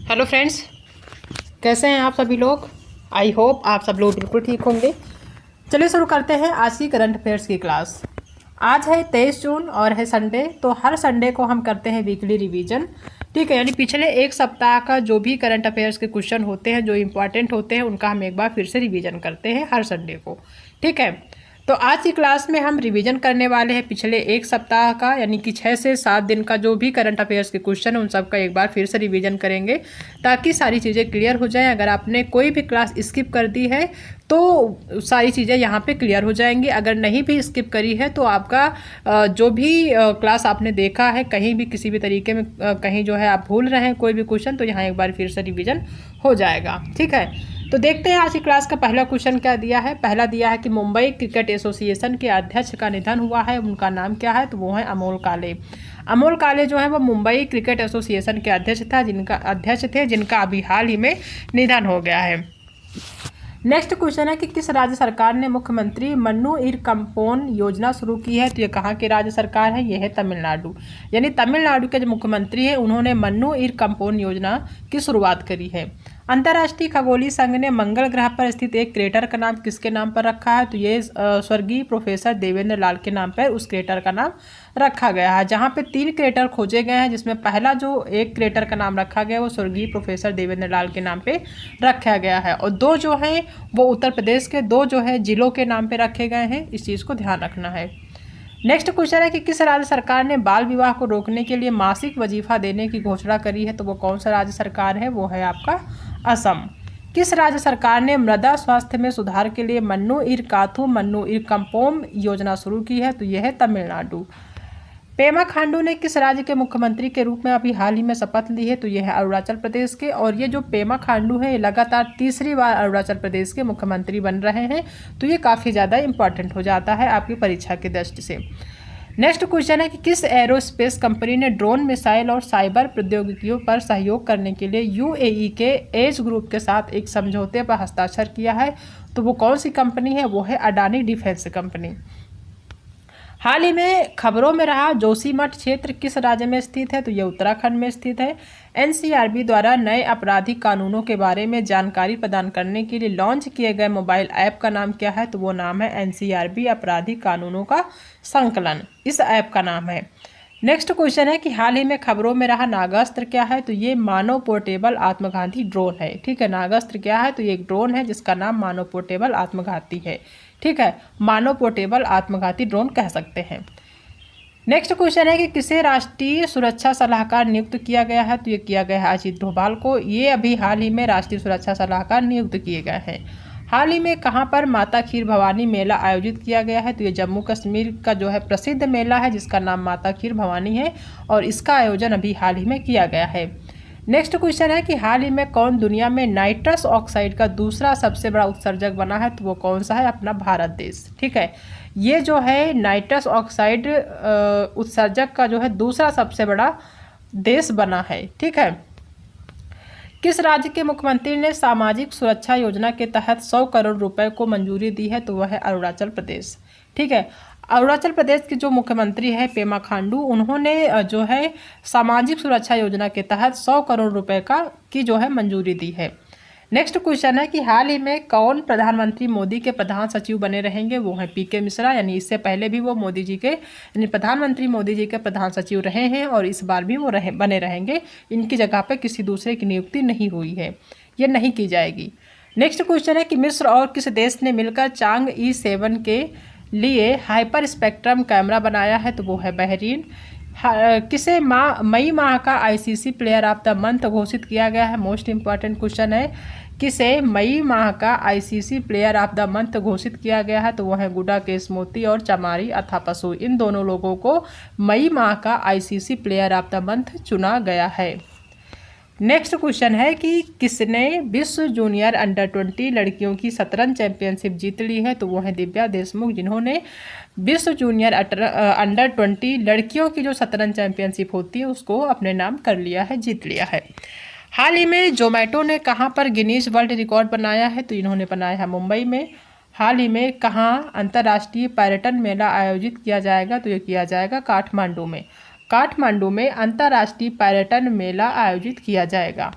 Hello friends, कैसे हैं आप सभी लोग। आई होप आप सब लोग बिल्कुल ठीक होंगे। चलिए शुरू करते हैं आज की करंट अफेयर्स की क्लास। आज है 23 जून और है संडे। तो हर संडे को हम करते हैं वीकली रिवीजन। ठीक है, यानी पिछले एक सप्ताह का जो भी करंट अफेयर्स के क्वेश्चन होते हैं, जो इंपॉर्टेंट होते हैं, उनका हम एक बार फिर से रिवीजन करते हैं हर संडे को। ठीक है, तो आज की क्लास में हम रिवीजन करने वाले हैं पिछले एक सप्ताह का, यानी कि 6 से 7 दिन का जो भी करंट अफेयर्स के क्वेश्चन है उन सब का एक बार फिर से रिवीजन करेंगे ताकि सारी चीज़ें क्लियर हो जाएं। अगर आपने कोई भी क्लास स्किप कर दी है तो सारी चीज़ें यहाँ पे क्लियर हो जाएंगी। अगर नहीं भी स्किप करी है तो आपका जो भी क्लास आपने देखा है कहीं भी किसी भी तरीके में कहीं जो है आप भूल रहे हैं कोई भी क्वेश्चन, तो यहाँ एक बार फिर से रिवीजन हो जाएगा। ठीक है, तो देखते हैं आज की क्लास का पहला क्वेश्चन क्या दिया है। पहला दिया है कि मुंबई क्रिकेट एसोसिएशन के अध्यक्ष का निधन हुआ है, उनका नाम क्या है, तो वो है अमोल काले। अमोल काले जो है वो मुंबई क्रिकेट एसोसिएशन के अध्यक्ष थे जिनका अभी हाल ही में निधन हो गया है। नेक्स्ट क्वेश्चन है कि किस राज्य सरकार ने मुख्यमंत्री मन्नू इरकम्पोन योजना शुरू की है, तो ये कहाँ की राज्य सरकार है, ये है तमिलनाडु। यानी तमिलनाडु के जो मुख्यमंत्री हैं उन्होंने मन्नू इरकम्पोन योजना की शुरुआत करी है। अंतर्राष्ट्रीय खगोलीय संघ ने मंगल ग्रह पर स्थित एक क्रेटर का नाम किसके नाम पर रखा है, तो ये स्वर्गीय प्रोफेसर देवेंद्र लाल के नाम पर उस क्रेटर का नाम रखा गया है। जहाँ पे 3 क्रेटर खोजे गए हैं, जिसमें पहला जो एक क्रेटर का नाम रखा गया है वो स्वर्गीय प्रोफेसर देवेंद्र लाल के नाम पे रखा गया है, और 2 जो हैं वो उत्तर प्रदेश के 2 जो है जिलों के नाम पे रखे गए हैं। इस चीज़ को ध्यान रखना है। नेक्स्ट क्वेश्चन है कि किस राज्य सरकार ने बाल विवाह को रोकने के लिए मासिक वजीफा देने की घोषणा करी है, तो वो कौन सा राज्य सरकार है, वो है आपका असम। किस राज्य सरकार ने मृदा स्वास्थ्य में सुधार के लिए मन्नू इरकम्पोम योजना शुरू की है, तो यह है तमिलनाडु। पेमा खांडू ने किस राज्य के मुख्यमंत्री के रूप में अभी हाल ही में शपथ ली है, तो यह है अरुणाचल प्रदेश के। और ये जो पेमा खांडू है ये लगातार तीसरी बार अरुणाचल प्रदेश के मुख्यमंत्री बन रहे हैं, तो ये काफ़ी ज़्यादा इंपॉर्टेंट हो जाता है आपकी परीक्षा की दृष्टि से। नेक्स्ट क्वेश्चन है कि किस एरोस्पेस कंपनी ने ड्रोन, मिसाइल और साइबर प्रौद्योगिकियों पर सहयोग करने के लिए यूएई के एज ग्रुप के साथ एक समझौते पर हस्ताक्षर किया है, तो वो कौन सी कंपनी है, वो है अडानी डिफेंस कंपनी। हाल ही में खबरों में रहा जोशीमठ क्षेत्र किस राज्य में स्थित है, तो ये उत्तराखंड में स्थित है। एनसीआरबी द्वारा नए आपराधिक कानूनों के बारे में जानकारी प्रदान करने के लिए लॉन्च किए गए मोबाइल ऐप का नाम क्या है, तो वो नाम है एनसीआरबी आपराधिक कानूनों का संकलन, इस ऐप का नाम है। नेक्स्ट क्वेश्चन है कि हाल ही में खबरों में रहा नागास्त्र क्या है, तो ये मानव पोर्टेबल आत्मघाती ड्रोन है। ठीक है, नागास्त्र क्या है, तो ये एक ड्रोन है जिसका नाम मानव पोर्टेबल आत्मघाती है। ठीक है, मानव पोर्टेबल आत्मघाती ड्रोन कह सकते हैं। नेक्स्ट क्वेश्चन है कि किसे राष्ट्रीय सुरक्षा सलाहकार नियुक्त किया गया है, तो ये किया गया है अजीत डोभाल को। ये अभी हाल ही में राष्ट्रीय सुरक्षा सलाहकार नियुक्त किए गए हैं। हाल ही में कहाँ पर माता खीर भवानी मेला आयोजित किया गया है, तो ये जम्मू कश्मीर का जो है प्रसिद्ध मेला है जिसका नाम माता खीर भवानी है, और इसका आयोजन अभी हाल ही में किया गया है। नेक्स्ट क्वेश्चन है कि हाल ही में कौन दुनिया में नाइट्रस ऑक्साइड का दूसरा सबसे बड़ा उत्सर्जक बना है, तो वो कौन सा है, अपना भारत देश। ठीक है, ये जो है नाइट्रस ऑक्साइड उत्सर्जक का जो है दूसरा सबसे बड़ा देश बना है। ठीक है, किस राज्य के मुख्यमंत्री ने सामाजिक सुरक्षा योजना के तहत 100 करोड़ रुपए को मंजूरी दी है, तो वह है अरुणाचल प्रदेश। ठीक है, अरुणाचल प्रदेश के जो मुख्यमंत्री है पेमा खांडू, उन्होंने जो है सामाजिक सुरक्षा योजना के तहत 100 करोड़ रुपए की जो है मंजूरी दी है। नेक्स्ट क्वेश्चन है कि हाल ही में कौन प्रधानमंत्री मोदी के प्रधान सचिव बने रहेंगे, वो है पीके मिश्रा। यानी इससे पहले भी वो मोदी जी के यानी प्रधानमंत्री मोदी जी के प्रधान सचिव रहे हैं और इस बार भी वो बने रहेंगे। इनकी जगह पर किसी दूसरे की नियुक्ति नहीं हुई है, ये नहीं की जाएगी। नेक्स्ट क्वेश्चन है कि मिस्र और किस देश ने मिलकर चांग E7 के लिए हाइपर स्पेक्ट्रम कैमरा बनाया है, तो वो है बहरीन। किसे मई माह का ICC player of the month घोषित किया गया है, मोस्ट इंपॉर्टेंट क्वेश्चन है। किसे मई माह का ICC player of the month घोषित किया गया है, तो वह है गुडा केसमोती और चमारी अथापसु। इन दोनों लोगों को मई माह का ICC player of the month चुना गया है। नेक्स्ट क्वेश्चन है कि किसने विश्व जूनियर अंडर 20 लड़कियों की शतरंज चैंपियनशिप जीत ली है, तो वो है दिव्या देशमुख, जिन्होंने विश्व जूनियर अंडर 20 लड़कियों की जो शतरंज चैंपियनशिप होती है उसको अपने नाम कर लिया है, जीत लिया है। हाल ही में जोमेटो ने कहाँ पर गिनीज वर्ल्ड रिकॉर्ड बनाया है, तो इन्होंने बनाया है मुंबई में। हाल ही में कहाँ अंतर्राष्ट्रीय पर्यटन मेला आयोजित किया जाएगा, तो ये किया जाएगा काठमांडू में। काठमांडू में अंतर्राष्ट्रीय पर्यटन मेला आयोजित किया जाएगा।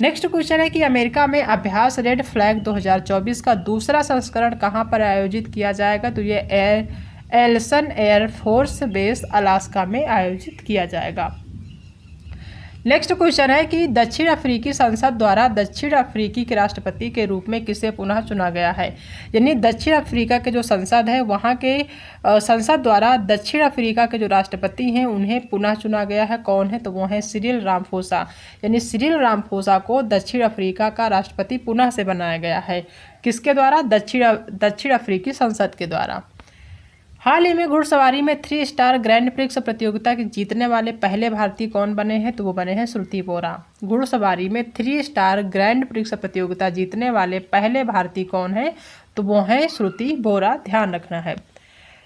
नेक्स्ट क्वेश्चन है कि अमेरिका में अभ्यास रेड फ्लैग 2024 का दूसरा संस्करण कहाँ पर आयोजित किया जाएगा? तो ये एल्सन एयरफोर्स बेस अलास्का में आयोजित किया जाएगा। नेक्स्ट क्वेश्चन है कि दक्षिण अफ्रीकी संसद द्वारा दक्षिण अफ्रीकी के राष्ट्रपति के रूप में किसे पुनः चुना गया है? यानी दक्षिण अफ्रीका के जो संसद है वहाँ के संसद द्वारा दक्षिण अफ्रीका के जो राष्ट्रपति हैं उन्हें पुनः चुना गया है। कौन है? तो वो है सिरिल रामफोसा। यानी सिरिल रामफोसा को दक्षिण अफ्रीका का राष्ट्रपति पुनः से बनाया गया है। किसके द्वारा? दक्षिण अफ्रीकी संसद के द्वारा। हाल ही में घुड़सवारी में 3 स्टार ग्रैंड प्रिक्स प्रतियोगिता के जीतने वाले पहले भारतीय कौन बने हैं? तो वो बने हैं श्रुति बोरा। घुड़सवारी में 3 स्टार ग्रैंड प्रिक्स प्रतियोगिता जीतने वाले पहले भारतीय कौन है? तो वो हैं श्रुति बोरा, ध्यान रखना है।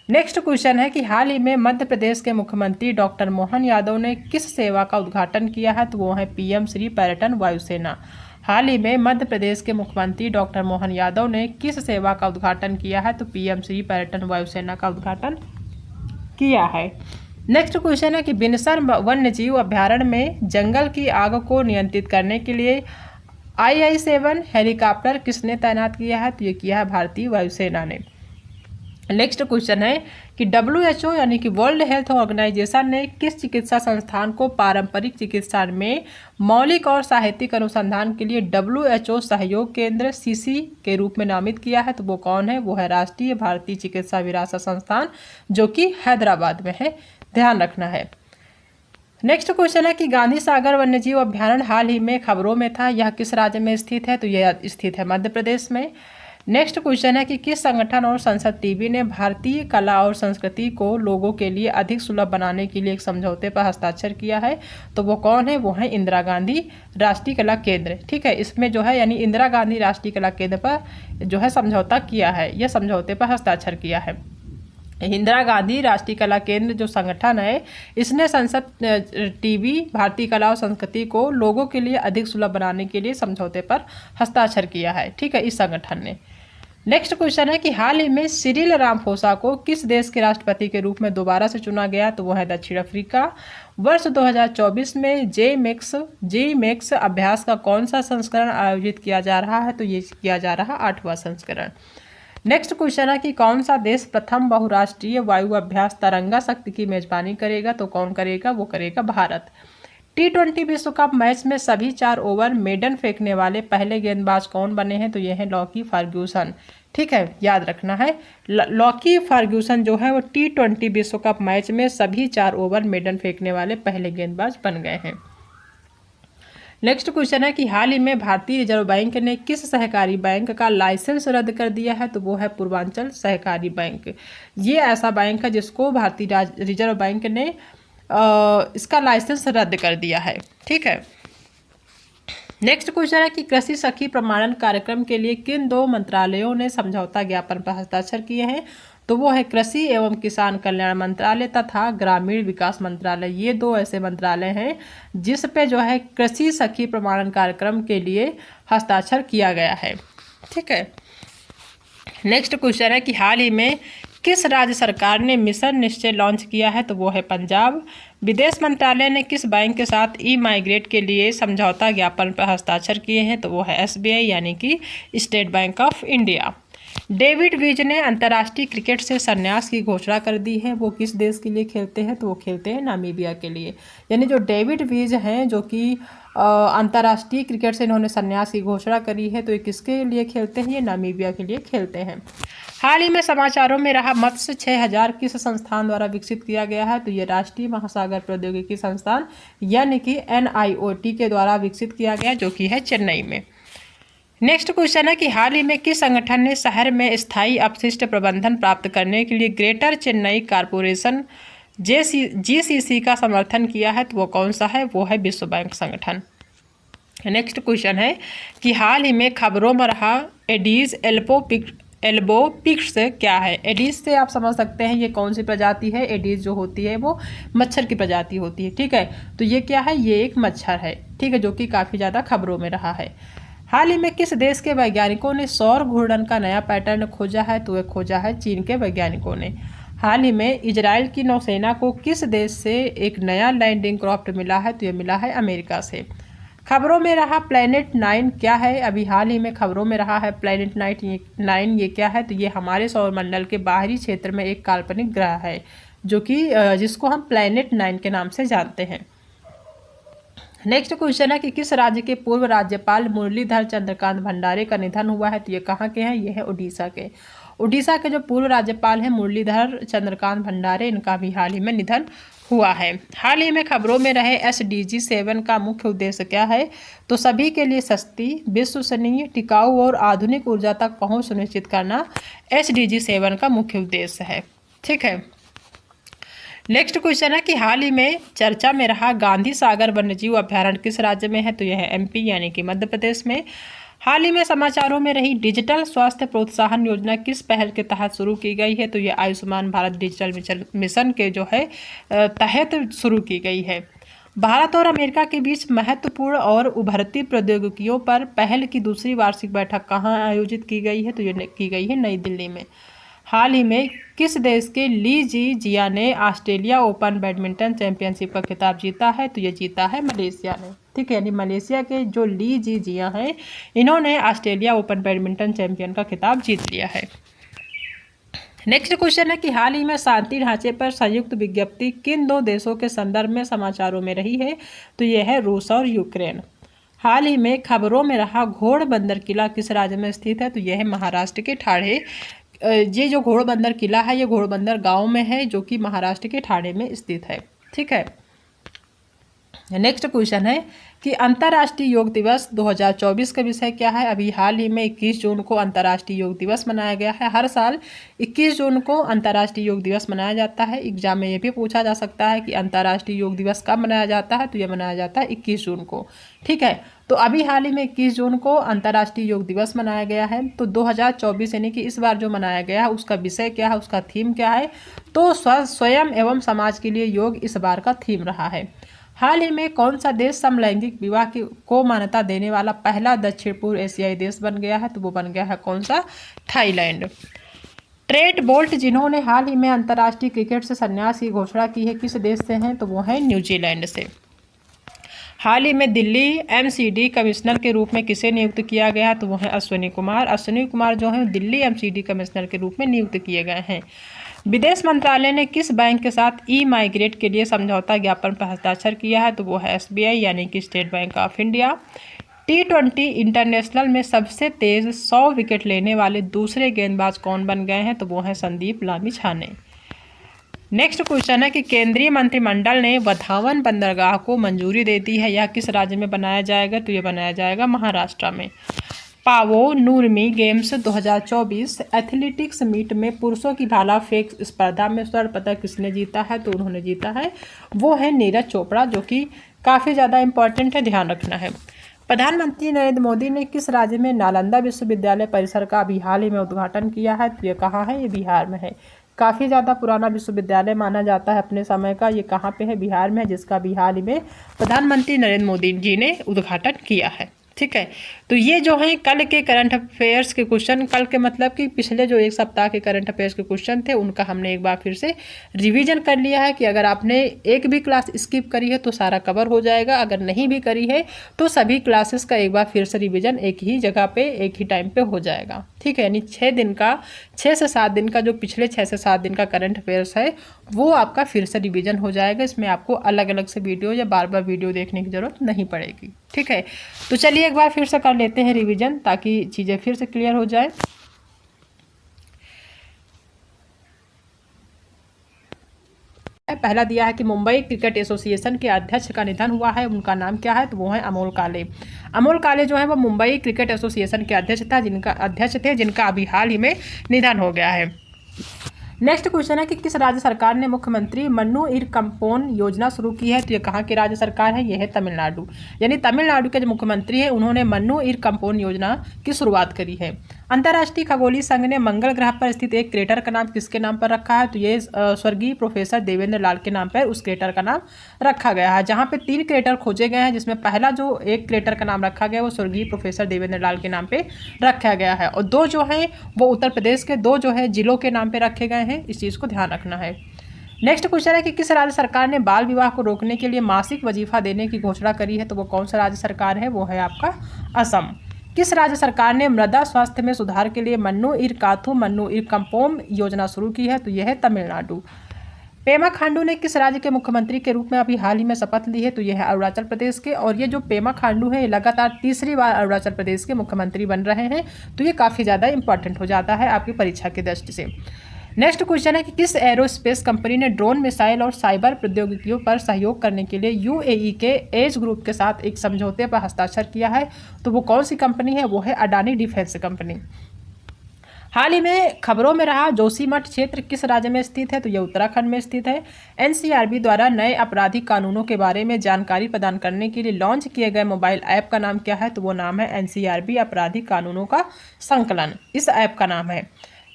नेक्स्ट क्वेश्चन है कि हाल ही में मध्य प्रदेश के मुख्यमंत्री डॉक्टर मोहन यादव ने किस सेवा का उद्घाटन किया है? तो वो है पीएम श्री पर्यटन वायुसेना। हाल ही में मध्य प्रदेश के मुख्यमंत्री डॉक्टर मोहन यादव ने किस सेवा का उद्घाटन किया है? तो पीएम श्री पर्यटन वायुसेना का उद्घाटन किया है। नेक्स्ट क्वेश्चन है कि बिनसर वन्यजीव अभ्यारण्य में जंगल की आग को नियंत्रित करने के लिए II-7 हेलीकॉप्टर किसने तैनात किया है? तो ये किया है भारतीय वायुसेना ने। नेक्स्ट क्वेश्चन है कि WHO यानी कि वर्ल्ड हेल्थ ऑर्गेनाइजेशन ने किस चिकित्सा संस्थान को पारंपरिक चिकित्सा में मौलिक और साहित्यिक अनुसंधान के लिए WHO सहयोग केंद्र CC के रूप में नामित किया है? तो वो कौन है? वो है राष्ट्रीय भारतीय चिकित्सा विरासत संस्थान, जो कि हैदराबाद में है, ध्यान रखना है। नेक्स्ट क्वेश्चन है कि गांधी सागर वन्यजीव अभ्यारण्य हाल ही में खबरों में था, यह किस राज्य में स्थित है? तो यह स्थित है मध्य प्रदेश में। नेक्स्ट क्वेश्चन है कि किस संगठन और संसद टीवी ने भारतीय कला और संस्कृति को लोगों के लिए अधिक सुलभ बनाने के लिए एक समझौते पर हस्ताक्षर किया है? तो वो कौन है? वो है इंदिरा गांधी राष्ट्रीय कला केंद्र। ठीक है, इसमें जो है यानी इंदिरा गांधी राष्ट्रीय कला केंद्र पर जो है समझौता किया है, यह समझौते पर हस्ताक्षर किया है। इंदिरा गांधी राष्ट्रीय कला केंद्र जो संगठन है, इसने संसद टीवी भारतीय कला और संस्कृति को लोगों के लिए अधिक सुलभ बनाने के लिए समझौते पर हस्ताक्षर किया है। ठीक है, इस संगठन ने। नेक्स्ट क्वेश्चन है कि हाल ही में सिरिल रामफोसा को किस देश के राष्ट्रपति के रूप में दोबारा से चुना गया? तो वह है दक्षिण अफ्रीका। वर्ष 2024 में जी-मैक्स अभ्यास का कौन सा संस्करण आयोजित किया जा रहा है? तो ये किया जा रहा 8वां संस्करण। नेक्स्ट क्वेश्चन है कि कौन सा देश प्रथम बहुराष्ट्रीय वायु अभ्यास तरंगा शक्ति की मेजबानी करेगा? तो कौन करेगा? वो करेगा भारत। T20 विश्व कप मैच में सभी 4 ओवर मेडन फेंकने वाले पहले गेंदबाज कौन बने हैं? तो ये हैं लॉकी फर्ग्यूसन। ठीक है, याद रखना है, लॉकी फर्ग्यूसन जो है वो T20 विश्व कप मैच में सभी 4 ओवर मेडन फेंकने वाले पहले गेंदबाज बन गए हैं। नेक्स्ट क्वेश्चन है कि हाल ही में भारतीय रिजर्व बैंक ने किस सहकारी बैंक का लाइसेंस रद्द कर दिया है? तो वो है पूर्वांचल सहकारी बैंक। ये ऐसा बैंक है जिसको भारतीय रिजर्व बैंक ने इसका लाइसेंस रद्द कर दिया है। ठीक है, नेक्स्ट क्वेश्चन है कि कृषि सखी प्रमाणन कार्यक्रम के लिए किन 2 मंत्रालयों ने समझौता ज्ञापन पर हस्ताक्षर किए हैं? तो वो है कृषि एवं किसान कल्याण मंत्रालय तथा ग्रामीण विकास मंत्रालय। ये 2 ऐसे मंत्रालय हैं जिस पे जो है कृषि सखी प्रमाणन कार्यक्रम के लिए हस्ताक्षर किया गया है। ठीक है, नेक्स्ट क्वेश्चन है कि हाल ही में किस राज्य सरकार ने मिशन निश्चय लॉन्च किया है? तो वो है पंजाब। विदेश मंत्रालय ने किस बैंक के साथ ई-माइग्रेट के लिए समझौता ज्ञापन पर हस्ताक्षर किए हैं? तो वो है SBI यानी कि state bank of India. David Wiese ने अंतर्राष्ट्रीय क्रिकेट से संन्यास की घोषणा कर दी है। वो किस देश के लिए खेलते हैं? तो वो खेलते हैं नामीबिया के लिए। यानी जो डेविड विज हैं जो कि अंतर्राष्ट्रीय क्रिकेट से इन्होंने संन्यास की घोषणा करी है, तो ये किसके लिए खेलते हैं? ये नामीबिया के लिए खेलते हैं। हाल ही में समाचारों में रहा मत्स्य 6000 किस संस्थान द्वारा विकसित किया गया है? तो ये राष्ट्रीय महासागर प्रौद्योगिकी संस्थान यानी कि NIOT के द्वारा विकसित किया गया, जो कि है चेन्नई में। नेक्स्ट क्वेश्चन है कि हाल ही में किस संगठन ने शहर में स्थायी अपशिष्ट प्रबंधन प्राप्त करने के लिए ग्रेटर चेन्नई कारपोरेशन GCC का समर्थन किया है? तो वो कौन सा है? वो है विश्व बैंक संगठन। नेक्स्ट क्वेश्चन है कि हाल ही में खबरों में रहा एडीज एल्बो पिक्स क्या है? एडीज से आप समझ सकते हैं ये कौन सी प्रजाति है। एडीज जो होती है वो मच्छर की प्रजाति होती है। ठीक है, तो ये क्या है? ये एक मच्छर है। ठीक है, जो कि काफ़ी ज़्यादा खबरों में रहा है। हाल ही में किस देश के वैज्ञानिकों ने सौर घूर्णन का नया पैटर्न खोजा है? तो वह खोजा है चीन के वैज्ञानिकों ने। हाल ही में इजराइल की नौसेना को किस देश से एक नया लैंडिंग क्राफ्ट मिला है? तो ये मिला है अमेरिका से। खबरों में रहा प्लैनेट 9 क्या है? अभी हाल ही में खबरों में रहा है प्लैनेट 9 ये क्या है? तो ये हमारे सौरमंडल के बाहरी क्षेत्र में एक काल्पनिक ग्रह है जो कि जिसको हम प्लैनेट 9 के नाम से जानते हैं। नेक्स्ट क्वेश्चन है कि किस राज्य के पूर्व राज्यपाल मुरलीधर चंद्रकांत भंडारे का निधन हुआ है? तो ये कहाँ के हैं? ये है उड़ीसा के। उड़ीसा के जो पूर्व राज्यपाल हैं मुरलीधर चंद्रकांत भंडारे, इनका भी हाल ही में निधन हुआ है। हाल ही में खबरों में रहे SDG 7 का मुख्य उद्देश्य क्या है? तो सभी के लिए सस्ती, विश्वसनीय, टिकाऊ और आधुनिक ऊर्जा तक पहुंच सुनिश्चित करना SDG 7 का मुख्य उद्देश्य है। ठीक है। नेक्स्ट क्वेश्चन है कि हाल ही में चर्चा में रहा गांधी सागर वन्यजीव अभ्यारण्य किस राज्य में है? तो यह है MP यानी कि मध्य प्रदेश में। हाल ही में समाचारों में रही डिजिटल स्वास्थ्य प्रोत्साहन योजना किस पहल के तहत शुरू की गई है? तो ये आयुष्मान भारत डिजिटल मिशन के जो है तहत शुरू की गई है। भारत और अमेरिका के बीच महत्वपूर्ण और उभरती प्रौद्योगिकियों पर पहल की दूसरी वार्षिक बैठक कहाँ आयोजित की गई है? तो ये की गई है नई दिल्ली में। हाल ही में किस देश के ली जी जिया ने ऑस्ट्रेलिया ओपन बैडमिंटन चैंपियनशिप का खिताब जीता है? तो ये जीता है मलेशिया ने। ठीक है, यानी मलेशिया के जो ली जी जिया हैं इन्होंने ऑस्ट्रेलिया ओपन बैडमिंटन चैंपियन का खिताब जीत लिया है। नेक्स्ट क्वेश्चन है कि हाल ही में शांति ढांचे पर संयुक्त विज्ञप्ति किन दो देशों के संदर्भ में समाचारों में रही है? तो यह है रूस और यूक्रेन। हाल ही में खबरों में रहा घोड़बंदर किला किस राज्य में स्थित है? तो यह है महाराष्ट्र के ठाणे। ये जो घोड़बंदर किला है ये घोड़बंदर गांव में है जो कि महाराष्ट्र के ठाणे में स्थित है। ठीक है। नेक्स्ट क्वेश्चन है कि अंतर्राष्ट्रीय योग दिवस 2024 का विषय क्या है? अभी हाल ही में 21 जून को अंतर्राष्ट्रीय योग दिवस मनाया गया है। हर साल 21 जून को अंतर्राष्ट्रीय योग दिवस मनाया जाता है। एग्जाम में ये भी पूछा जा सकता है कि अंतर्राष्ट्रीय योग दिवस कब मनाया जाता है? तो ये मनाया जाता है 21 जून को। ठीक है, तो अभी हाल ही में 21 जून को अंतर्राष्ट्रीय योग दिवस मनाया गया है। तो 2024 यानी कि इस बार जो मनाया गया है उसका विषय क्या है, उसका थीम क्या है? तो स्वयं एवं समाज के लिए योग इस बार का थीम रहा है। हाल ही में कौन सा देश समलैंगिक विवाह को मान्यता देने वाला पहला दक्षिण पूर्व एशियाई देश बन गया है? तो वो बन गया है कौन सा? थाईलैंड। ट्रेट बोल्ट जिन्होंने हाल ही में अंतर्राष्ट्रीय क्रिकेट से संन्यास की घोषणा की है किस देश से हैं? तो वो है न्यूजीलैंड से। हाल ही में दिल्ली MCD कमिश्नर के रूप में किसे नियुक्त किया गया है? तो वो है अश्विनी कुमार। अश्विनी कुमार जो है दिल्ली MCD कमिश्नर के रूप में नियुक्त किए गए हैं। विदेश मंत्रालय ने किस बैंक के साथ माइग्रेट के लिए समझौता ज्ञापन पर हस्ताक्षर किया है? तो वो है SBI यानी कि state bank of India. T20 international में सबसे तेज 100 विकेट लेने वाले दूसरे गेंदबाज कौन बन गए हैं? तो वो हैं संदीप लामिछाने। नेक्स्ट क्वेश्चन है कि केंद्रीय मंत्रिमंडल ने वधावन बंदरगाह को मंजूरी दे दी है। यह किस राज्य में बनाया जाएगा? तो ये बनाया जाएगा महाराष्ट्र में। पावो नूरमी गेम्स 2024 एथलेटिक्स मीट में पुरुषों की भाला फेंक स्पर्धा में स्वर्ण पदक किसने जीता है? तो उन्होंने जीता है वो है नीरज चोपड़ा, जो कि काफ़ी ज़्यादा इंपॉर्टेंट है, ध्यान रखना है। प्रधानमंत्री नरेंद्र मोदी ने किस राज्य में नालंदा विश्वविद्यालय परिसर का अभी हाल ही में उद्घाटन किया है? तो ये कहाँ है? ये बिहार में है। काफ़ी ज़्यादा पुराना विश्वविद्यालय माना जाता है अपने समय का। ये कहाँ पे है? बिहार में है, जिसका भी हाल ही में प्रधानमंत्री नरेंद्र मोदी जी ने उद्घाटन किया है। ठीक है, तो ये जो है कल के करंट अफेयर्स के क्वेश्चन, कल के मतलब कि पिछले जो एक सप्ताह के करंट अफेयर्स के क्वेश्चन थे उनका हमने एक बार फिर से रिवीजन कर लिया है कि अगर आपने एक भी क्लास स्किप करी है तो सारा कवर हो जाएगा, अगर नहीं भी करी है तो सभी क्लासेस का एक बार फिर से रिवीजन एक ही जगह पे एक ही टाइम पे हो जाएगा। ठीक है, यानी 6 से 7 दिन का जो पिछले 6 से 7 दिन का करंट अफेयर्स है वो आपका फिर से रिवीजन हो जाएगा। इसमें आपको अलग अलग से वीडियो या बार बार वीडियो देखने की ज़रूरत नहीं पड़ेगी। ठीक है, तो चलिए एक बार फिर से कर लेते हैं रिवीजन ताकि चीज़ें फिर से क्लियर हो जाए। पहला दिया है कि मुंबई क्रिकेट एसोसिएशन के अध्यक्ष का निधन हुआ है, उनका नाम क्या है? तो वो है अमोल काले। अमोल काले जो है वो मुंबई क्रिकेट एसोसिएशन के अध्यक्ष थे जिनका अभी हाल ही में निधन हो गया है। नेक्स्ट क्वेश्चन है कि किस राज्य सरकार ने मुख्यमंत्री मन्नू इरकम्पोन योजना शुरू की है? तो ये कहाँ की राज्य सरकार है? ये है तमिलनाडु। यानी तमिलनाडु के जो मुख्यमंत्री हैं उन्होंने मन्नू इरकम्पोन योजना की शुरुआत करी है। अंतर्राष्ट्रीय खगोलीय संघ ने मंगल ग्रह पर स्थित एक क्रेटर का नाम किसके नाम पर रखा है? तो ये स्वर्गीय प्रोफेसर देवेंद्र लाल के नाम पर उस क्रेटर का नाम रखा गया है, जहाँ पे 3 क्रेटर खोजे गए हैं, जिसमें पहला जो एक क्रेटर का नाम रखा गया वो स्वर्गीय प्रोफेसर देवेंद्र लाल के नाम पे रखा गया है, और 2 जो हैं वो उत्तर प्रदेश के 2 जो है जिलों के नाम पे रखे गए हैं। इस चीज़ को ध्यान रखना है। नेक्स्ट क्वेश्चन है कि किस राज्य सरकार ने बाल विवाह को रोकने के लिए मासिक वजीफा देने की घोषणा करी है? तो वो कौन सा राज्य सरकार है? वो है आपका असम। किस राज्य सरकार ने मृदा स्वास्थ्य में सुधार के लिए मन्नू इरकाथू मन्नू इरकम्पोम योजना शुरू की है? तो यह है तमिलनाडु। पेमा खांडू ने किस राज्य के मुख्यमंत्री के रूप में अभी हाल ही में शपथ ली है? तो यह है अरुणाचल प्रदेश के। और ये जो पेमा खांडू है, ये लगातार तीसरी बार अरुणाचल प्रदेश के मुख्यमंत्री बन रहे हैं, तो ये काफ़ी ज़्यादा इंपॉर्टेंट हो जाता है आपकी परीक्षा की दृष्टि से। नेक्स्ट क्वेश्चन है कि किस एरोस्पेस कंपनी ने ड्रोन, मिसाइल और साइबर प्रौद्योगिकियों पर सहयोग करने के लिए यूएई के एज ग्रुप के साथ एक समझौते पर हस्ताक्षर किया है? तो वो कौन सी कंपनी है? वो है अडानी डिफेंस कंपनी। हाल ही में खबरों में रहा जोशीमठ क्षेत्र किस राज्य में स्थित है? तो यह उत्तराखंड में स्थित है। एनसीआरबी द्वारा नए आपराधिक कानूनों के बारे में जानकारी प्रदान करने के लिए लॉन्च किए गए मोबाइल ऐप का नाम क्या है? तो वो नाम है एनसीआरबी आपराधिक कानूनों का संकलन, इस ऐप का नाम है।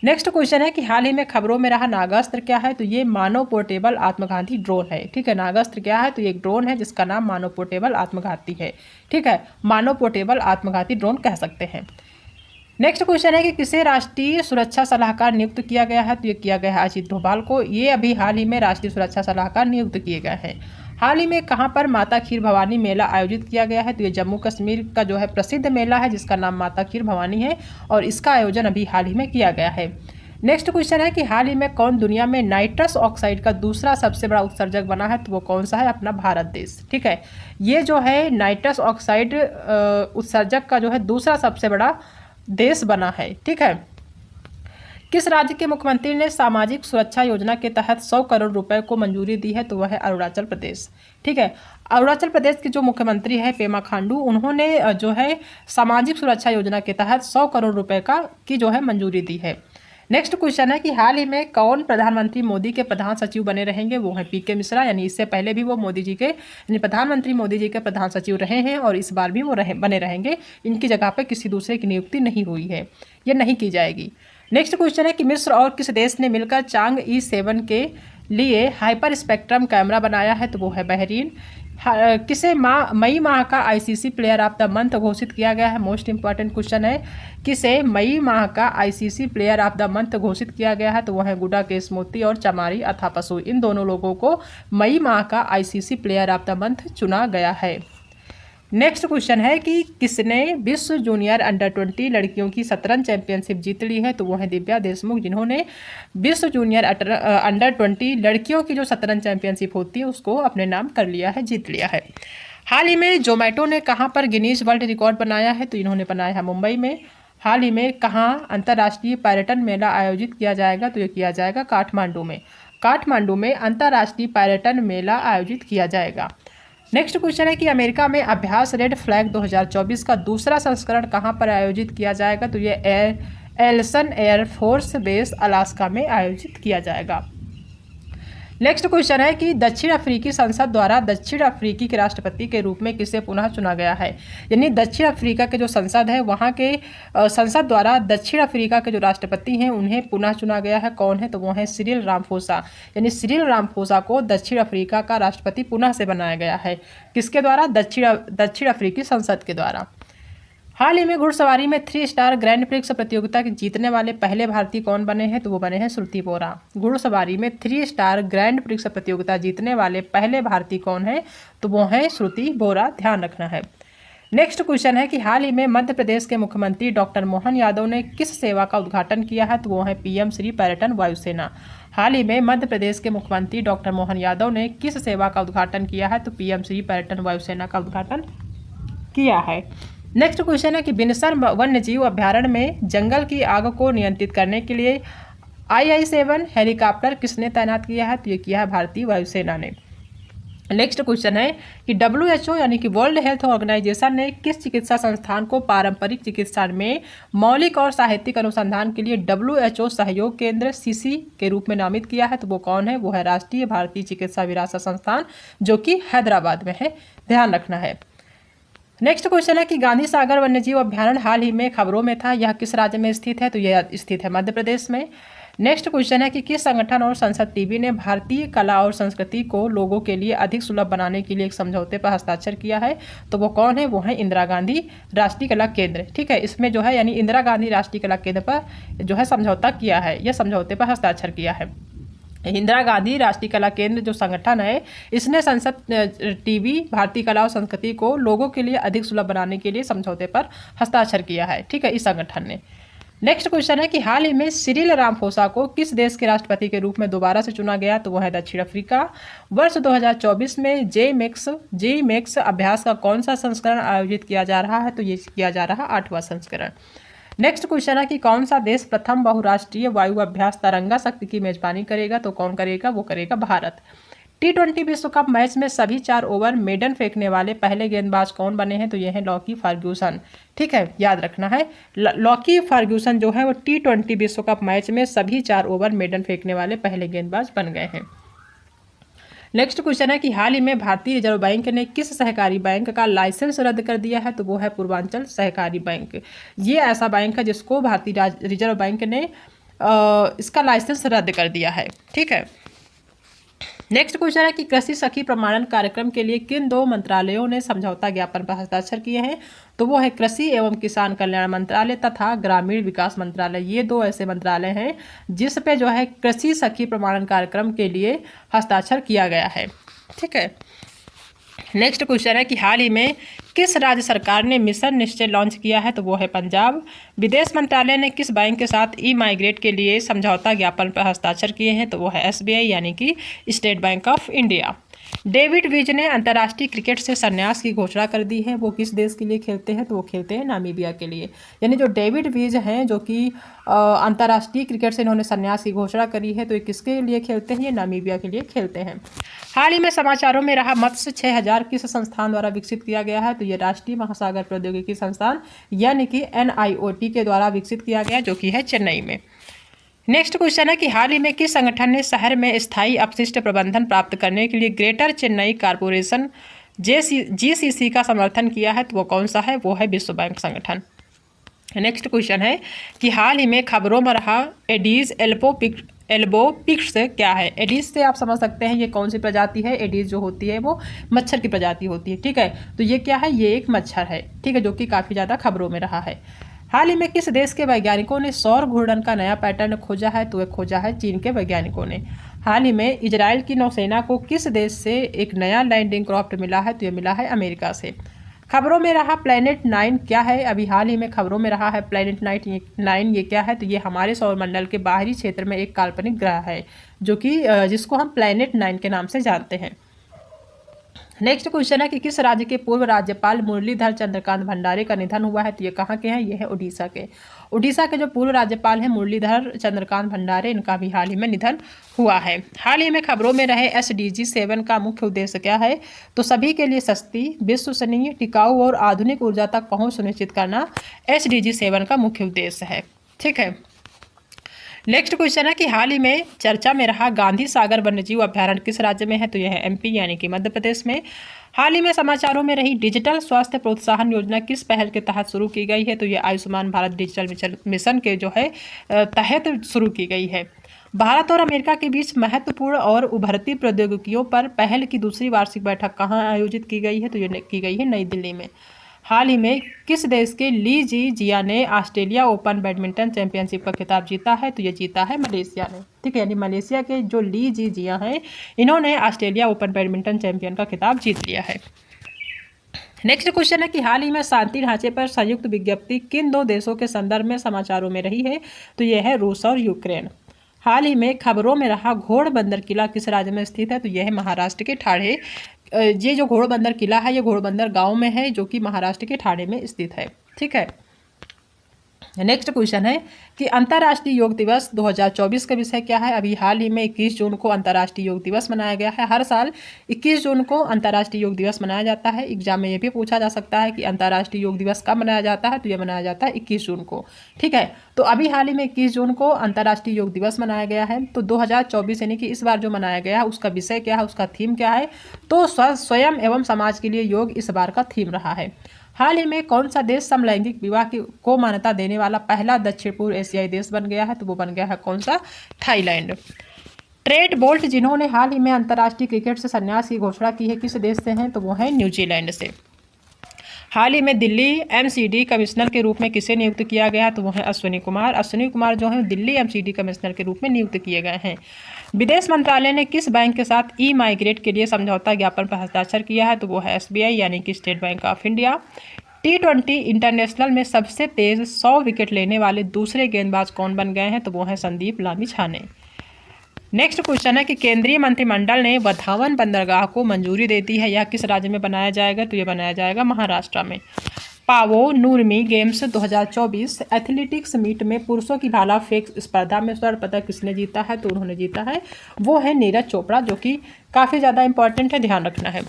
नेक्स्ट क्वेश्चन है कि हाल ही में खबरों में रहा नागास्त्र क्या है? तो ये मानव पोर्टेबल आत्मघाती ड्रोन है। ठीक है, नागास्त्र क्या है? तो ये एक ड्रोन है जिसका नाम मानव पोर्टेबल आत्मघाती है। ठीक है, मानव पोर्टेबल आत्मघाती ड्रोन कह सकते हैं। नेक्स्ट क्वेश्चन है कि किसे राष्ट्रीय सुरक्षा सलाहकार नियुक्त किया गया है? तो ये किया गया है अजीत डोभाल को। ये अभी हाल ही में राष्ट्रीय सुरक्षा सलाहकार नियुक्त किए गए हैं। हाल ही में कहाँ पर माता खीर भवानी मेला आयोजित किया गया है? तो ये जम्मू कश्मीर का जो है प्रसिद्ध मेला है जिसका नाम माता खीर भवानी है, और इसका आयोजन अभी हाल ही में किया गया है। नेक्स्ट क्वेश्चन है कि हाल ही में कौन दुनिया में नाइट्रस ऑक्साइड का दूसरा सबसे बड़ा उत्सर्जक बना है? तो वो कौन सा है? अपना भारत देश। ठीक है, ये जो है नाइट्रस ऑक्साइड उत्सर्जक का जो है दूसरा सबसे बड़ा देश बना है। ठीक है, किस राज्य के मुख्यमंत्री ने सामाजिक सुरक्षा योजना के तहत 100 करोड़ रुपए को मंजूरी दी है? तो वह है अरुणाचल प्रदेश। ठीक है, अरुणाचल प्रदेश के जो मुख्यमंत्री है पेमा खांडू, उन्होंने जो है सामाजिक सुरक्षा योजना के तहत 100 करोड़ रुपए की जो है मंजूरी दी है। नेक्स्ट क्वेश्चन है कि हाल ही में कौन प्रधानमंत्री मोदी के प्रधान सचिव बने रहेंगे? वो है पीके मिश्रा, यानी इससे पहले भी वो मोदी जी के यानी प्रधानमंत्री मोदी जी के प्रधान सचिव रहे हैं और इस बार भी वो बने रहेंगे। इनकी जगह पर किसी दूसरे की नियुक्ति नहीं हुई है, ये नहीं की जाएगी। नेक्स्ट क्वेश्चन है कि मिस्र और किस देश ने मिलकर चांग E7 के लिए हाइपर स्पेक्ट्रम कैमरा बनाया है? तो वो है बहरीन। किसे मई माह का ICC player of the month घोषित किया गया है? मोस्ट इंपॉर्टेंट क्वेश्चन है, किसे मई माह का ICC player of the month घोषित किया गया है? तो वह है गुडा केसमोती और चमारी अथापसु। इन दोनों लोगों को मई माह का ICC player of the month चुना गया है। नेक्स्ट क्वेश्चन है कि किसने विश्व जूनियर अंडर 20 लड़कियों की शतरंज चैंपियनशिप जीत ली है? तो वो है दिव्या देशमुख, जिन्होंने विश्व जूनियर अंडर 20 लड़कियों की जो शतरंज चैंपियनशिप होती है उसको अपने नाम कर लिया है, जीत लिया है। हाल ही में जोमेटो ने कहाँ पर गिनीज वर्ल्ड रिकॉर्ड बनाया है? तो इन्होंने बनाया है मुंबई में। हाल ही में कहाँ अंतर्राष्ट्रीय पर्यटन मेला आयोजित किया जाएगा? तो ये किया जाएगा काठमांडू में। काठमांडू में अंतर्राष्ट्रीय पर्यटन मेला आयोजित किया जाएगा। नेक्स्ट क्वेश्चन है कि अमेरिका में अभ्यास रेड फ्लैग 2024 का दूसरा संस्करण कहाँ पर आयोजित किया जाएगा? तो ये एल्सन एयरफोर्स बेस अलास्का में आयोजित किया जाएगा। नेक्स्ट क्वेश्चन है कि दक्षिण अफ्रीकी संसद द्वारा दक्षिण अफ्रीकी के राष्ट्रपति के रूप में किसे पुनः चुना गया है? यानी दक्षिण अफ्रीका के जो संसद है वहाँ के संसद द्वारा दक्षिण अफ्रीका के जो राष्ट्रपति हैं उन्हें पुनः चुना गया है। कौन है? तो वो है सिरिल रामफोसा। यानी सिरिल रामफोसा को दक्षिण अफ्रीका का राष्ट्रपति पुनः से बनाया गया है। किसके द्वारा? दक्षिण अफ्रीकी संसद के द्वारा। हाल ही में घुड़सवारी में 3 स्टार ग्रैंड प्रिक्स प्रतियोगिता के जीतने वाले पहले भारतीय कौन बने हैं? तो वो बने हैं श्रुति बोरा। घुड़सवारी में 3 स्टार ग्रैंड प्रिक्स प्रतियोगिता जीतने वाले पहले भारतीय कौन है? तो वो हैं श्रुति बोरा, ध्यान रखना है। नेक्स्ट क्वेश्चन है कि हाल ही में मध्य प्रदेश के मुख्यमंत्री डॉक्टर मोहन यादव ने किस सेवा का उद्घाटन किया है? तो वो है पीएम श्री पर्यटन वायुसेना। हाल ही में मध्य प्रदेश के मुख्यमंत्री डॉक्टर मोहन यादव ने किस सेवा का उद्घाटन किया है? तो पीएम श्री पर्यटन वायुसेना का उद्घाटन किया है। नेक्स्ट क्वेश्चन है कि बिनसर वन्यजीव अभ्यारण्य में जंगल की आग को नियंत्रित करने के लिए II-7 हेलीकॉप्टर किसने तैनात किया है? तो ये किया है भारतीय वायुसेना ने। नेक्स्ट क्वेश्चन है कि WHO यानी कि वर्ल्ड हेल्थ ऑर्गेनाइजेशन ने किस चिकित्सा संस्थान को पारंपरिक चिकित्सा में मौलिक और साहित्यिक अनुसंधान के लिए WHO सहयोग केंद्र CC के रूप में नामित किया है? तो वो कौन है? वो है राष्ट्रीय भारतीय चिकित्सा विरासत संस्थान, जो कि हैदराबाद में है, ध्यान रखना है। नेक्स्ट क्वेश्चन है कि गांधी सागर वन्यजीव अभ्यारण्य हाल ही में खबरों में था, यह किस राज्य में स्थित है? तो यह स्थित है मध्य प्रदेश में। नेक्स्ट क्वेश्चन है कि किस संगठन और संसद टीवी ने भारतीय कला और संस्कृति को लोगों के लिए अधिक सुलभ बनाने के लिए एक समझौते पर हस्ताक्षर किया है? तो वो कौन है? वो है इंदिरा गांधी राष्ट्रीय कला केंद्र। ठीक है, इसमें जो है यानी इंदिरा गांधी राष्ट्रीय कला केंद्र पर जो है समझौता किया है, यह समझौते पर हस्ताक्षर किया है। इंदिरा गांधी राष्ट्रीय कला केंद्र जो संगठन है, इसने संसद टीवी भारतीय कला और संस्कृति को लोगों के लिए अधिक सुलभ बनाने के लिए समझौते पर हस्ताक्षर किया है। ठीक है, इस संगठन ने। नेक्स्ट क्वेश्चन है कि हाल ही में सिरिल रामाफोसा को किस देश के राष्ट्रपति के रूप में दोबारा से चुना गया, तो वह है दक्षिण अफ्रीका। वर्ष 2024 में जी मैक्स अभ्यास का कौन सा संस्करण आयोजित किया जा रहा है, तो ये किया जा रहा 8वां संस्करण। नेक्स्ट क्वेश्चन है कि कौन सा देश प्रथम बहुराष्ट्रीय वायु अभ्यास तरंगा शक्ति की मेजबानी करेगा, तो कौन करेगा, वो करेगा भारत। T20 विश्व कप मैच में सभी 4 ओवर मेडन फेंकने वाले पहले गेंदबाज कौन बने हैं, तो यह है लॉकी फर्ग्यूसन। ठीक है, याद रखना है, लॉकी फर्ग्यूसन जो है वो T20 विश्व कप मैच में सभी 4 ओवर मेडन फेंकने वाले पहले गेंदबाज बन गए हैं। नेक्स्ट क्वेश्चन है कि हाल ही में भारतीय रिजर्व बैंक ने किस सहकारी बैंक का लाइसेंस रद्द कर दिया है, तो वो है पूर्वांचल सहकारी बैंक। ये ऐसा बैंक है जिसको भारतीय रिजर्व बैंक ने इसका लाइसेंस रद्द कर दिया है। ठीक है। नेक्स्ट क्वेश्चन है कि कृषि सखी प्रमाणन कार्यक्रम के लिए किन 2 मंत्रालयों ने समझौता ज्ञापन पर हस्ताक्षर किए हैं, तो वो है कृषि एवं किसान कल्याण मंत्रालय तथा ग्रामीण विकास मंत्रालय। ये 2 ऐसे मंत्रालय हैं जिस पे जो है कृषि सखी प्रमाणन कार्यक्रम के लिए हस्ताक्षर किया गया है। ठीक है। नेक्स्ट क्वेश्चन है कि हाल ही में किस राज्य सरकार ने मिशन निश्चय लॉन्च किया है, तो वो है पंजाब। विदेश मंत्रालय ने किस बैंक के साथ ई माइग्रेट के लिए समझौता ज्ञापन पर हस्ताक्षर किए हैं, तो वो है SBI यानी कि state bank of India. David Wiese ने अंतर्राष्ट्रीय क्रिकेट से संन्यास की घोषणा कर दी है। वो किस देश के लिए खेलते हैं, तो वो खेलते हैं नामीबिया के लिए। यानी जो डेविड विज हैं जो कि अंतर्राष्ट्रीय क्रिकेट से इन्होंने संन्यास की घोषणा करी है, तो ये किसके लिए खेलते हैं, ये नामीबिया के लिए खेलते हैं। हाल ही में समाचारों में रहा मत्स्य 6000 किस संस्थान द्वारा विकसित किया गया है, तो ये राष्ट्रीय महासागर प्रौद्योगिकी संस्थान यानी कि NIOT के द्वारा विकसित किया गया, जो कि है चेन्नई में। नेक्स्ट क्वेश्चन है कि हाल ही में किस संगठन ने शहर में स्थायी अपशिष्ट प्रबंधन प्राप्त करने के लिए ग्रेटर चेन्नई कारपोरेशन GCC का समर्थन किया है, तो वो कौन सा है, वो है विश्व बैंक संगठन। नेक्स्ट क्वेश्चन है कि हाल ही में खबरों में रहा एडीज एल्बोपिक्स क्या है। एडीज से आप समझ सकते हैं ये कौन सी प्रजाति है। एडीज जो होती है वो मच्छर की प्रजाति होती है। ठीक है, तो ये क्या है, ये एक मच्छर है। ठीक है, जो कि काफ़ी ज़्यादा खबरों में रहा है। हाल ही में किस देश के वैज्ञानिकों ने सौर घूर्णन का नया पैटर्न खोजा है, तो वह खोजा है चीन के वैज्ञानिकों ने। हाल ही में इजराइल की नौसेना को किस देश से एक नया लैंडिंग क्राफ्ट मिला है, तो यह मिला है अमेरिका से। खबरों में रहा प्लैनेट 9 क्या है। अभी हाल ही में खबरों में रहा है प्लैनेट 9 ये क्या है, तो ये हमारे सौरमंडल के बाहरी क्षेत्र में एक काल्पनिक ग्रह है, जो कि जिसको हम प्लैनेट 9 के नाम से जानते हैं। नेक्स्ट क्वेश्चन है कि किस राज्य के पूर्व राज्यपाल मुरलीधर चंद्रकांत भंडारे का निधन हुआ है, तो ये कहाँ के हैं, ये है उड़ीसा के। उड़ीसा के जो पूर्व राज्यपाल हैं मुरलीधर चंद्रकांत भंडारे, इनका भी हाल ही में निधन हुआ है। हाल ही में खबरों में रहे SDG 7 का मुख्य उद्देश्य क्या है, तो सभी के लिए सस्ती, विश्वसनीय, टिकाऊ और आधुनिक ऊर्जा तक पहुँच सुनिश्चित करना SDG 7 का मुख्य उद्देश्य है। ठीक है। नेक्स्ट क्वेश्चन है कि हाल ही में चर्चा में रहा गांधी सागर वन्यजीव अभ्यारण्य किस राज्य में है, तो यह है MP यानी कि मध्य प्रदेश में। हाल ही में समाचारों में रही डिजिटल स्वास्थ्य प्रोत्साहन योजना किस पहल के तहत शुरू की गई है, तो यह आयुष्मान भारत डिजिटल मिशन के जो है तहत शुरू की गई है। भारत और अमेरिका के बीच महत्वपूर्ण और उभरती प्रौद्योगिकियों पर पहल की दूसरी वार्षिक बैठक कहाँ आयोजित की गई है, तो ये की गई है नई दिल्ली में। हाल ही में किस देश के ली जी जिया ने ऑस्ट्रेलिया ओपन बैडमिंटन चैंपियनशिप का खिताब जीता है, तो ये जीता है मलेशिया ने। ठीक है, यानी मलेशिया के जो ली जी जिया हैं, इन्होंने ऑस्ट्रेलिया ओपन बैडमिंटन चैंपियन का खिताब जीत लिया है। नेक्स्ट क्वेश्चन है कि हाल ही में शांति ढांचे पर संयुक्त विज्ञप्ति किन 2 देशों के संदर्भ में समाचारों में रही है, तो यह है रूस और यूक्रेन। हाल ही में खबरों में रहा घोड़बंदर किला किस राज्य में स्थित है, तो यह है महाराष्ट्र के ठाणे। ये जो घोड़बंदर किला है ये घोड़बंदर गांव में है, जो कि महाराष्ट्र के ठाणे में स्थित है। ठीक है। नेक्स्ट क्वेश्चन है कि अंतर्राष्ट्रीय योग दिवस 2024 का विषय क्या है। अभी हाल ही में 21 जून को अंतर्राष्ट्रीय योग दिवस मनाया गया है। हर साल 21 जून को अंतर्राष्ट्रीय योग दिवस मनाया जाता है। एग्जाम में ये भी पूछा जा सकता है कि अंतर्राष्ट्रीय योग दिवस कब मनाया जाता है, तो ये मनाया जाता है 21 जून को। ठीक है, तो अभी हाल ही में 21 जून को अंतर्राष्ट्रीय योग दिवस मनाया गया है। तो 2024 यानी कि इस बार जो मनाया गया है उसका विषय क्या है, उसका थीम क्या है, तो स्वयं एवं समाज के लिए योग इस बार का थीम रहा है। हाल ही में कौन सा देश समलैंगिक विवाह को मान्यता देने वाला पहला दक्षिण पूर्व एशियाई देश बन गया है, तो वो बन गया है कौन सा, थाईलैंड। ट्रेट बोल्ट जिन्होंने हाल ही में अंतर्राष्ट्रीय क्रिकेट से संन्यास की घोषणा की है किस देश से हैं, तो वो है न्यूजीलैंड से। हाल ही में दिल्ली MCD कमिश्नर के रूप में किसे नियुक्त किया गया, तो वो है अश्विनी कुमार। अश्विनी कुमार जो है दिल्ली MCD कमिश्नर के रूप में नियुक्त किए गए हैं। विदेश मंत्रालय ने किस बैंक के साथ ई माइग्रेट के लिए समझौता ज्ञापन पर हस्ताक्षर किया है? तो वो है SBI यानी कि state bank of India. T20 international में सबसे तेज 100 विकेट लेने वाले दूसरे गेंदबाज कौन बन गए हैं? तो वो हैं संदीप लामिछाने। नेक्स्ट क्वेश्चन है कि केंद्रीय मंत्रिमंडल ने वधावन बंदरगाह को मंजूरी दे दी है, यह किस राज्य में बनाया जाएगा? तो ये बनाया जाएगा महाराष्ट्र में। पावो नूरमी गेम्स 2024 एथलेटिक्स मीट में पुरुषों की भाला फेंक स्पर्धा में स्वर्ण पदक किसने जीता है? तो उन्होंने जीता है, वो है नीरज चोपड़ा, जो कि काफ़ी ज़्यादा इंपॉर्टेंट है, ध्यान रखना है।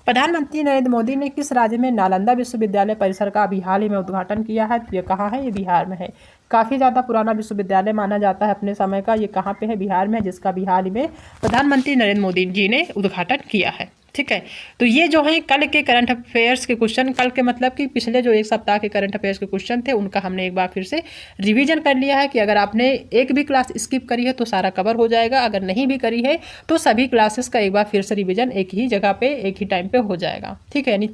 प्रधानमंत्री नरेंद्र मोदी ने किस राज्य में नालंदा विश्वविद्यालय परिसर का अभी हाल ही में उद्घाटन किया है? तो ये कहाँ है? ये बिहार में है। काफ़ी ज़्यादा पुराना विश्वविद्यालय माना जाता है अपने समय का। ये कहाँ पे है? बिहार में, जिसका भी हाल ही में प्रधानमंत्री नरेंद्र मोदी जी ने उद्घाटन किया है। ठीक है, तो ये जो है कल के करंट अफेयर्स के क्वेश्चन, कल के मतलब कि पिछले जो एक सप्ताह के करंट अफेयर्स के क्वेश्चन थे, उनका हमने एक बार फिर से रिवीजन कर लिया है कि अगर आपने एक भी क्लास स्किप करी है तो सारा कवर हो जाएगा, अगर नहीं भी करी है तो सभी क्लासेस का एक बार फिर से रिवीजन एक ही जगह पे एक ही टाइम पे हो जाएगा। ठीक है, यानी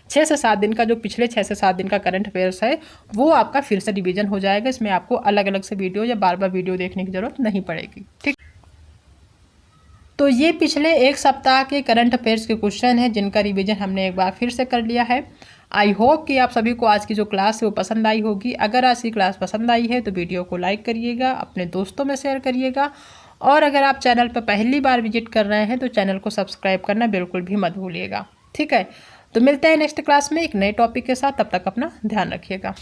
6 से 7 दिन का जो पिछले 6 से 7 दिन का करंट अफेयर्स है वो आपका फिर से रिवीजन हो जाएगा। इसमें आपको अलग अलग से वीडियो या बार बार वीडियो देखने की जरूरत नहीं पड़ेगी। ठीक, तो ये पिछले एक सप्ताह के करंट अफेयर्स के क्वेश्चन हैं जिनका रिवीजन हमने एक बार फिर से कर लिया है। आई होप कि आप सभी को आज की जो क्लास है वो पसंद आई होगी। अगर आज की क्लास पसंद आई है तो वीडियो को लाइक करिएगा, अपने दोस्तों में शेयर करिएगा, और अगर आप चैनल पर पहली बार विजिट कर रहे हैं तो चैनल को सब्सक्राइब करना बिल्कुल भी मत भूलिएगा। ठीक है, तो मिलते हैं नेक्स्ट क्लास में एक नए टॉपिक के साथ। तब तक अपना ध्यान रखिएगा।